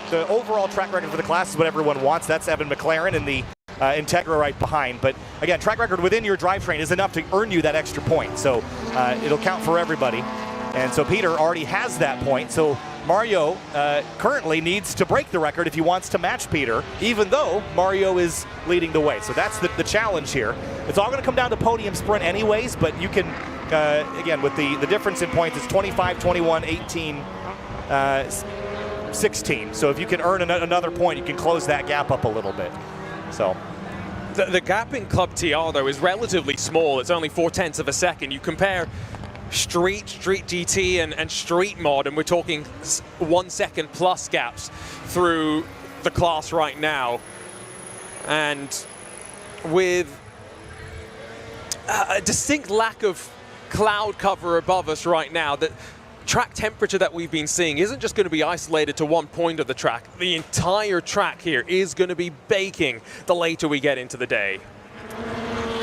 The overall track record for the class is what everyone wants. That's Evan McLaren and the Integra right behind. But again, track record within your drivetrain is enough to earn you that extra point. So it'll count for everybody. And so Peter already has that point. So Mario currently needs to break the record if he wants to match Peter, even though Mario is leading the way. So that's the challenge here. It's all going to come down to podium sprint anyways, but you can, again, with the difference in points, it's 25, 21, 18, 16. So if you can earn another point, you can close that gap up a little bit. So the gap in Club TR, though, is relatively small. It's only 0.4 of a second. You compare Street GT, and Street Mod, and we're talking 1 second plus gaps through the class right now. And with a distinct lack of cloud cover above us right now, that track temperature that we've been seeing isn't just going to be isolated to one point of the track. The entire track here is going to be baking the later we get into the day.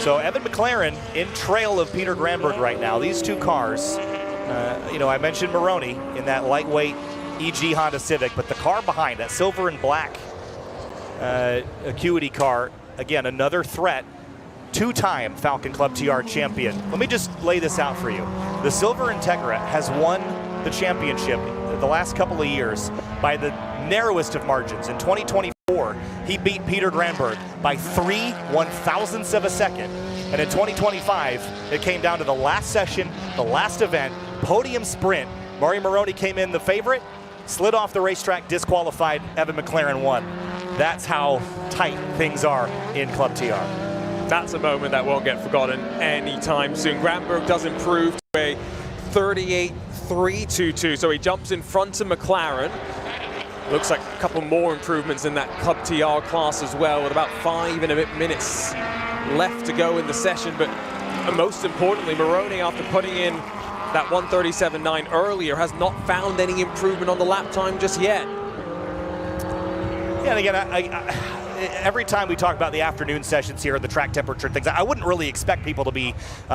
So Evan McLaren in trail of Peter Granberg right now. These two cars, I mentioned Maroney in that lightweight EG Honda Civic, but the car behind, that silver and black Acuity car, again, another threat. Two-time Falcon Club TR champion. Let me just lay this out for you. The Silver Integra has won the championship the last couple of years by the narrowest of margins. In 2024, he beat Peter Granberg by 3/1000ths of a second. And in 2025, it came down to the last session, the last event, podium sprint. Mario Maroney came in the favorite, slid off the racetrack, disqualified, Evan McLaren won. That's how tight things are in Club TR. That's a moment that won't get forgotten anytime soon. Granberg does improve to a 38.322, so he jumps in front of McLaren. Looks like a couple more improvements in that Club TR class as well, with about 5 and a bit minutes left to go in the session. But most importantly, Maroney, after putting in that 1:37.9 earlier, has not found any improvement on the lap time just yet. Yeah, and again, every time we talk about the afternoon sessions here, the track temperature and things, I wouldn't really expect people to be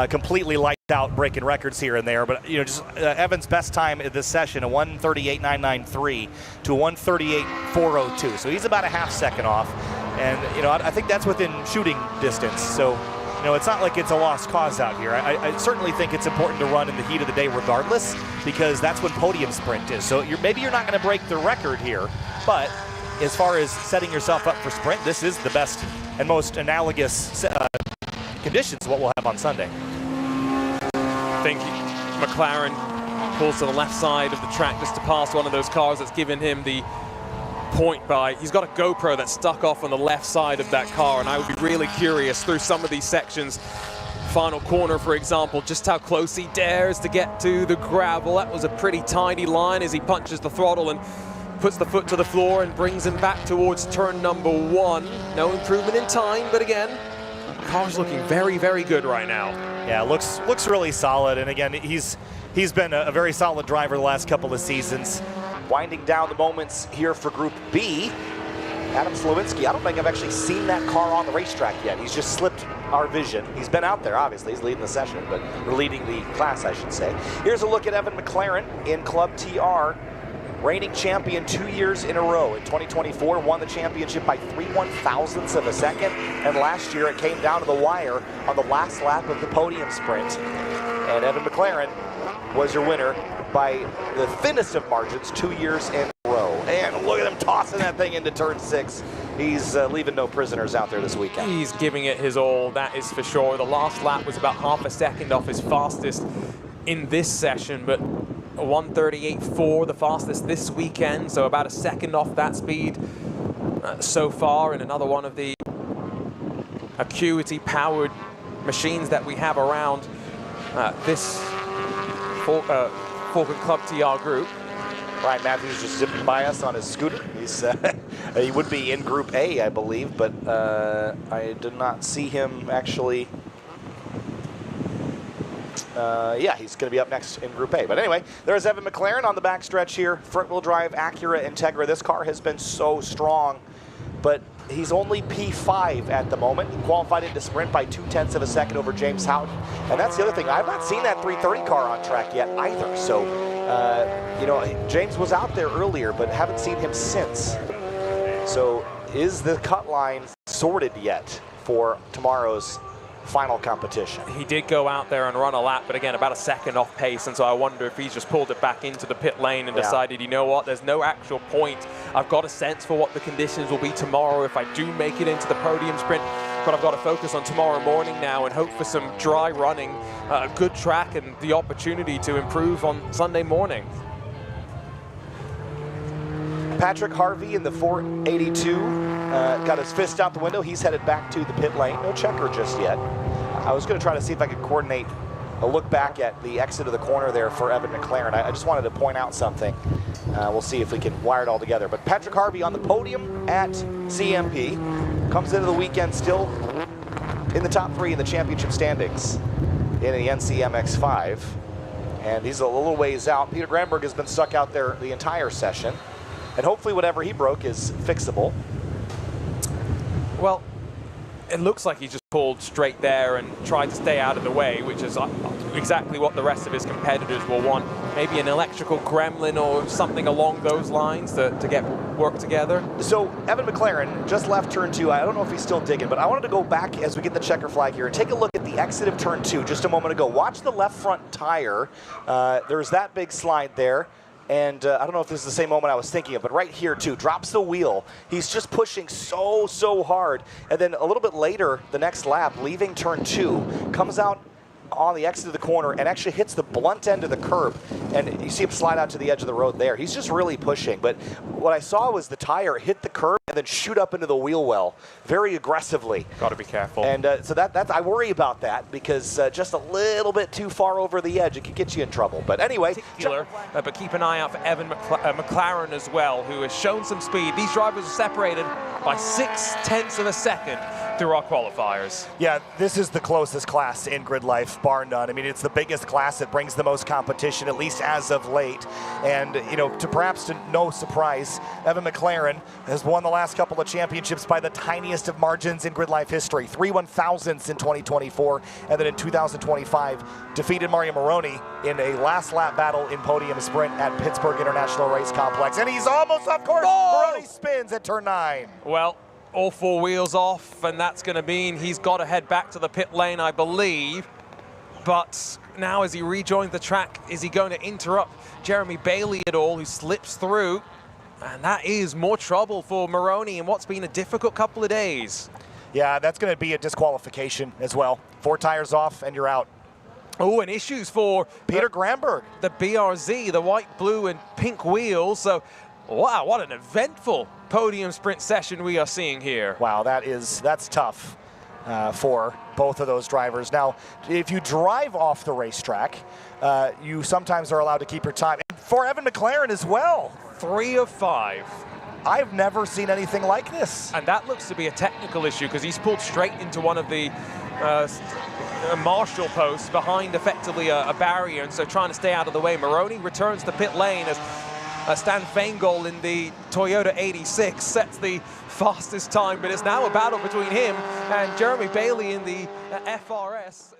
completely lights out breaking records here and there, but just Evan's best time in this session, a 1:38.993 to a 1:38.402, so he's about a half second off, and I think that's within shooting distance. So it's not like it's a lost cause out here. I certainly think it's important to run in the heat of the day regardless, because that's when podium sprint is. So maybe you're not going to break the record here, but as far as setting yourself up for sprint, this is the best and most analogous conditions to what we'll have on Sunday. I think McLaren pulls to the left side of the track just to pass one of those cars that's given him the point by. He's got a GoPro that's stuck off on the left side of that car, and I would be really curious through some of these sections, final corner for example, just how close he dares to get to the gravel. That was a pretty tiny line as he punches the throttle and puts the foot to the floor and brings him back towards turn number 1. No improvement in time, but again, the car's looking very, very good right now. Yeah, looks really solid, and again, he's been a very solid driver the last couple of seasons. Winding down the moments here for Group B, Adam Slowinski. I don't think I've actually seen that car on the racetrack yet. He's just slipped our vision. He's been out there, obviously. He's leading the session, but or leading the class, I should say. Here's a look at Evan McLaren in Club TR. Reigning champion 2 years in a row. In 2024, won the championship by 3/1000ths of a second, and last year it came down to the wire on the last lap of the podium sprint. And Evan McLaren was your winner by the thinnest of margins 2 years in a row. And look at him tossing that thing into turn 6. He's leaving no prisoners out there this weekend. He's giving it his all, that is for sure. The last lap was about half a second off his fastest in this session, but 1:38.4, the fastest this weekend, so about a second off that speed so far, in another one of the Acuity-powered machines that we have around this Falcon Club TR group. Ryan Matthews just zipping by us on his scooter. He's he would be in Group A, I believe, but I did not see him actually. Yeah, he's going to be up next in Group A. But anyway, there's Evan McLaren on the backstretch here. Front-wheel drive Acura Integra. This car has been so strong, but he's only P5 at the moment. He qualified into sprint by 0.2 of a second over James Houghton. And that's the other thing. I've not seen that 330 car on track yet either. So You know, James was out there earlier, but haven't seen him since. So is the cut line sorted yet for tomorrow's final competition? He did go out there and run a lap, but again, about a second off pace, and so I wonder if he's just pulled it back into the pit lane and decided, you know what, there's no actual point. I've got a sense for what the conditions will be tomorrow if I do make it into the podium sprint, but I've got to focus on tomorrow morning now and hope for some dry running, a good track, and the opportunity to improve on Sunday morning. Patrick Harvey in the 482 got his fist out the window. He's headed back to the pit lane. No checker just yet. I was going to try to see if I could coordinate a look back at the exit of the corner there for Evan McLaren. I just wanted to point out something. We'll see if we can wire it all together. But Patrick Harvey on the podium at CMP. Comes into the weekend still in the top 3 in the championship standings in the NCMX5. And he's a little ways out. Peter Granberg has been stuck out there the entire session. And hopefully whatever he broke is fixable. Well, it looks like he just pulled straight there and tried to stay out of the way, which is exactly what the rest of his competitors will want. Maybe an electrical gremlin or something along those lines to get work together. So Evan McLaren just left turn 2. I don't know if he's still digging, but I wanted to go back as we get the checker flag here and take a look at the exit of turn 2 just a moment ago. Watch the left front tire. There's that big slide there. And I don't know if this is the same moment I was thinking of, but right here too, drops the wheel. He's just pushing so hard. And then a little bit later, the next lap, leaving turn 2, comes out on the exit of the corner and actually hits the blunt end of the curb. And you see him slide out to the edge of the road there. He's just really pushing. But what I saw was the tire hit the curb and then shoot up into the wheel well very aggressively. Got to be careful. And so that's I worry about that because just a little bit too far over the edge, it could get you in trouble. But anyway. But keep an eye out for Evan McLaren as well, who has shown some speed. These drivers are separated by 0.6 of a second through our qualifiers. Yeah, this is the closest class in grid life, bar none. I mean, it's the biggest class that brings the most competition, at least as of late. And, you know, to no surprise, Evan McLaren has won the last couple of championships by the tiniest of margins in grid life history. 3 1,000ths in 2024, and then in 2025, defeated Mario Moroni in a last lap battle in podium sprint at Pittsburgh International Race Complex. And he's almost off course. Moroni spins at turn 9. Well, all 4 wheels off, and that's going to mean he's got to head back to the pit lane, I believe. But now as he rejoins the track, is he going to interrupt Jeremy Bailey at all, who slips through? And that is more trouble for Moroni in what's been a difficult couple of days. Yeah, that's going to be a disqualification as well. 4 tires off, and you're out. Oh, and issues for Peter Granberg. The BRZ, the white, blue, and pink wheels. So, wow, what an eventful podium sprint session we are seeing here. Wow, that's tough for both of those drivers. Now, if you drive off the racetrack, you sometimes are allowed to keep your time. And for Evan McLaren as well. 3 of 5. I've never seen anything like this. And that looks to be a technical issue because he's pulled straight into one of the marshal posts behind effectively a barrier, and so trying to stay out of the way. Moroni returns to pit lane as Stan Feingold in the Toyota 86 sets the fastest time, but it's now a battle between him and Jeremy Bailey in the FRS.